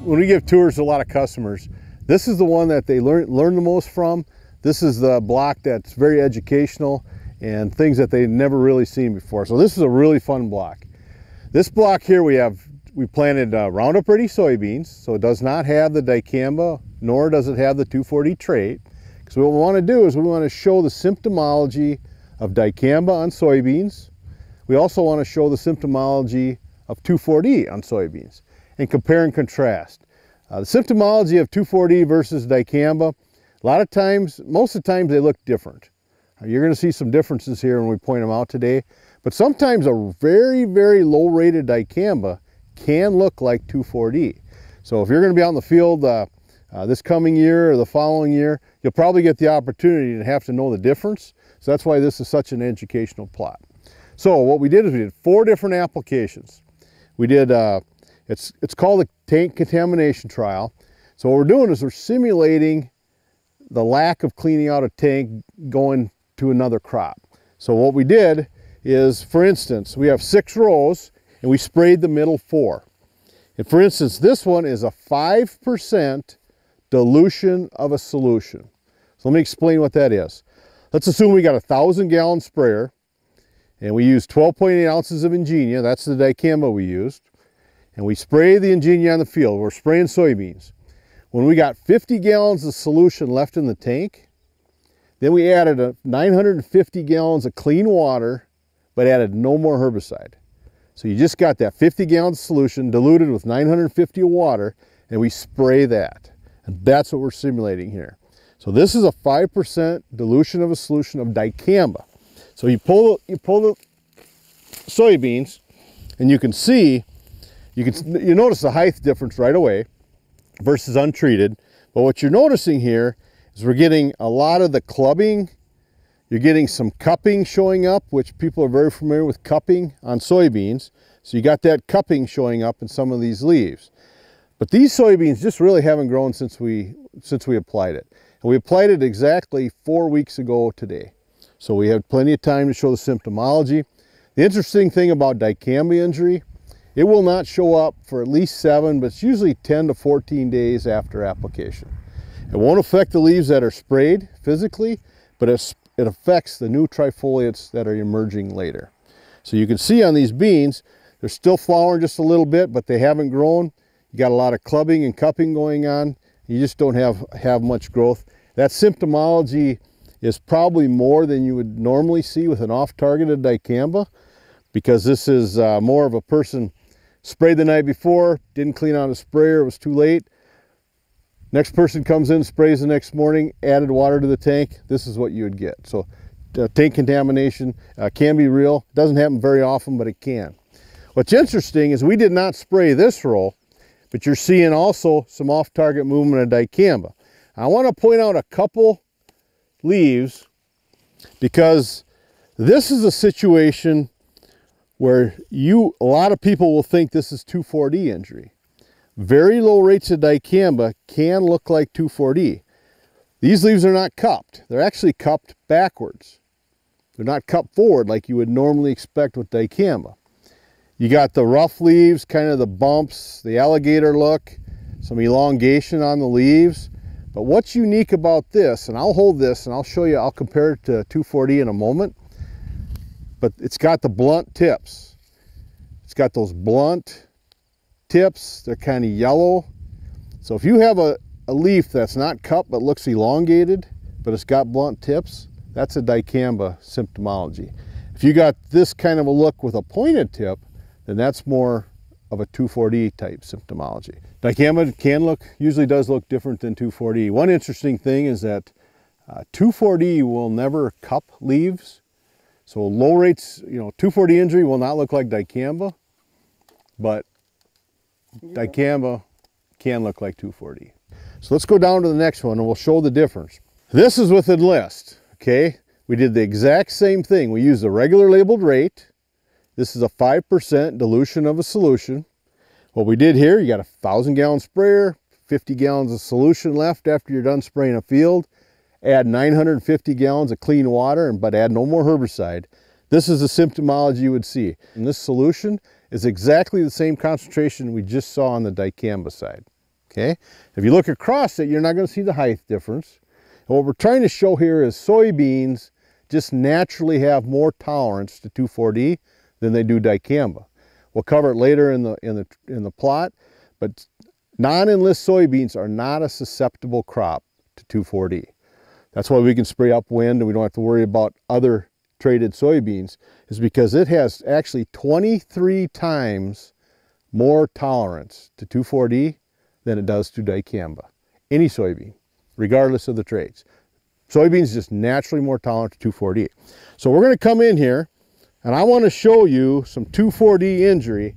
when we give tours to a lot of customers, this is the one that they learn the most from. This is the block that's very educational and things that they've never really seen before. So this is a really fun block. This block here we planted Roundup Ready soybeans, so it does not have the dicamba, nor does it have the 2,4-D trait. Because what we want to do is we want to show the symptomology of dicamba on soybeans. We also want to show the symptomology of 2,4-D on soybeans and compare and contrast. The symptomology of 2,4-D versus dicamba, a lot of times, most of the times they look different. You're going to see some differences here when we point them out today, but sometimes a very, very low rated dicamba can look like 2,4-D. So if you're going to be out in the field this coming year or the following year, you'll probably get the opportunity to have to know the difference. So that's why this is such an educational plot. So what we did is we did 4 different applications. We did, it's called the tank contamination trial. So what we're doing is we're simulating the lack of cleaning out a tank going to another crop. So what we did is, for instance, we have 6 rows and we sprayed the middle 4. And for instance, this one is a 5% dilution of a solution. So let me explain what that is. Let's assume we got a 1,000-gallon sprayer and we used 12.8 ounces of Ingenia. That's the dicamba we used. And we spray the Ingenia on the field. We're spraying soybeans. When we got 50 gallons of solution left in the tank, then we added 950 gallons of clean water, but added no more herbicide. So you just got that 50 gallons solution diluted with 950 of water, and we spray that. And that's what we're simulating here. So this is a 5% dilution of a solution of dicamba. So you pull the soybeans, and you can see, you notice the height difference right away versus untreated. But what you're noticing here is we're getting a lot of the clubbing. You're getting some cupping showing up, which people are very familiar with cupping on soybeans. So you got that cupping showing up in some of these leaves. But these soybeans just really haven't grown since we applied it. And we applied it exactly 4 weeks ago today. So we had plenty of time to show the symptomology. The interesting thing about dicamba injury, it will not show up for at least 7, but it's usually 10 to 14 days after application. It won't affect the leaves that are sprayed physically, but it affects the new trifoliates that are emerging later. So you can see on these beans, they're still flowering just a little bit, but they haven't grown. You got a lot of clubbing and cupping going on. You just don't have much growth. That symptomology is probably more than you would normally see with an off-targeted dicamba, because this is more of a person sprayed the night before, didn't clean out a sprayer, it was too late. Next person comes in, sprays the next morning, added water to the tank. This is what you would get. So tank contamination can be real. It doesn't happen very often, but it can. What's interesting is we did not spray this row, but you're seeing also some off-target movement of dicamba. I want to point out a couple leaves because this is a situation where a lot of people will think this is 2,4-D injury. Very low rates of dicamba can look like 2,4-D. These leaves are not cupped. They're actually cupped backwards. They're not cupped forward like you would normally expect with dicamba. You got the rough leaves, kind of the bumps, the alligator look, some elongation on the leaves. But what's unique about this, and I'll hold this and I'll show you, I'll compare it to 2,4-D in a moment, but it's got the blunt tips. It's got those blunt tips. They're kind of yellow. So if you have a leaf that's not cupped but looks elongated, but it's got blunt tips, that's a dicamba symptomology. If you got this kind of a look with a pointed tip, then that's more of a 2,4-D type symptomology. Dicamba usually does look different than 2,4-D. One interesting thing is that 2,4-D will never cup leaves. So low rates, 2,4-D injury will not look like dicamba, but dicamba can look like 2,4-D. So let's go down to the next one and we'll show the difference. This is with Enlist, okay? We did the exact same thing. We used the regular labeled rate. This is a 5% dilution of a solution. What we did here, you got a 1,000-gallon sprayer, 50 gallons of solution left after you're done spraying a field. Add 950 gallons of clean water, but add no more herbicide. This is the symptomology you would see. And this solution is exactly the same concentration we just saw on the dicamba side. Okay, if you look across it, you're not going to see the height difference. And what we're trying to show here is soybeans just naturally have more tolerance to 2,4-D than they do dicamba. We'll cover it later in the plot, but non-enlist soybeans are not a susceptible crop to 2,4-D. That's why we can spray upwind and we don't have to worry about other traded soybeans, is because it has actually 23 times more tolerance to 2,4-D than it does to dicamba. Any soybean, regardless of the traits. Soybeans just naturally more tolerant to 2,4-D. So we're going to come in here and I want to show you some 2,4-D injury.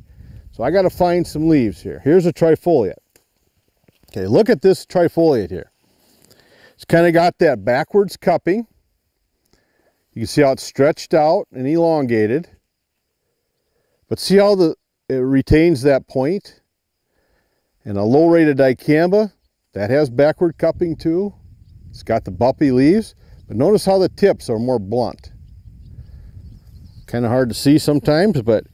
So I got to find some leaves here. Here's a trifoliate. Okay, look at this trifoliate here. It's kind of got that backwards cupping. You can see how it's stretched out and elongated. But see how it retains that point? And a low rate of dicamba, that has backward cupping too. It's got the bumpy leaves, but notice how the tips are more blunt. Kind of hard to see sometimes, but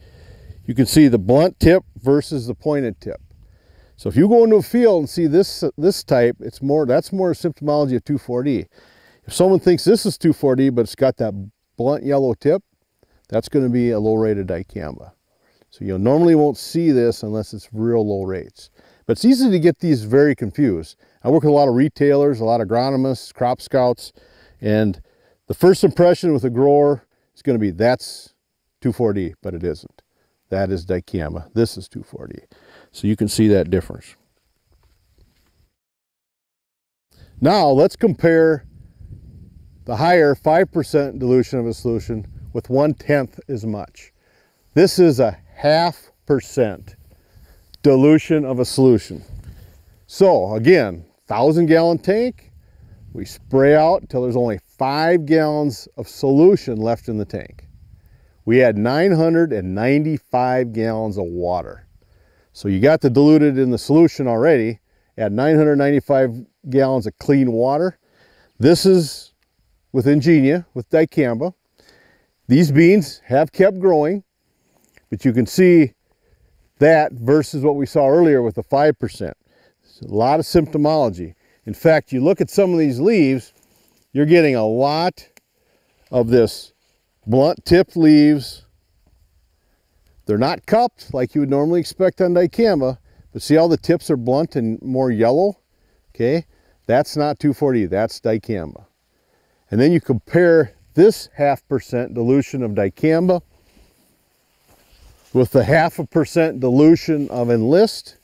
you can see the blunt tip versus the pointed tip. So if you go into a field and see this type, that's more symptomology of 2,4-D. If someone thinks this is 2,4-D, but it's got that blunt yellow tip, that's going to be a low rate of dicamba. So you normally won't see this unless it's real low rates. But it's easy to get these very confused. I work with a lot of retailers, a lot of agronomists, crop scouts, and the first impression with a grower is going to be that's 2,4-D, but it isn't. That is dicamba. This is 2,4-D. So you can see that difference. Now let's compare the higher 5% dilution of a solution with 1/10 as much. This is a 0.5% dilution of a solution. So again, 1,000-gallon tank, we spray out until there's only 5 gallons of solution left in the tank. We had 995 gallons of water. So you got the diluted in the solution already at 995 gallons of clean water. This is with Ingenia, with dicamba. These beans have kept growing, but you can see that versus what we saw earlier with the 5%. It's a lot of symptomology. In fact, you look at some of these leaves, you're getting a lot of this blunt tipped leaves. They're not cupped like you would normally expect on dicamba, but see how the tips are blunt and more yellow? Okay, that's not 2,4-D, that's dicamba. And then you compare this 0.5% dilution of dicamba with the 0.5% dilution of enlist.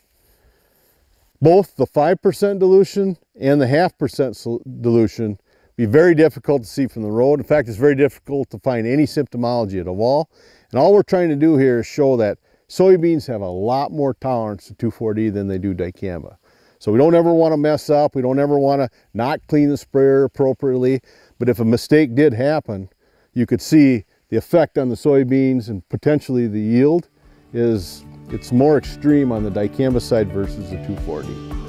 Both the 5% dilution and the 0.5% dilution be very difficult to see from the road. In fact, it's very difficult to find any symptomology at all. And all we're trying to do here is show that soybeans have a lot more tolerance to 2,4-D than they do dicamba. So we don't ever want to mess up. We don't ever want to not clean the sprayer appropriately. But if a mistake did happen, you could see the effect on the soybeans and potentially the yield it's more extreme on the dicamba side versus the 2,4-D.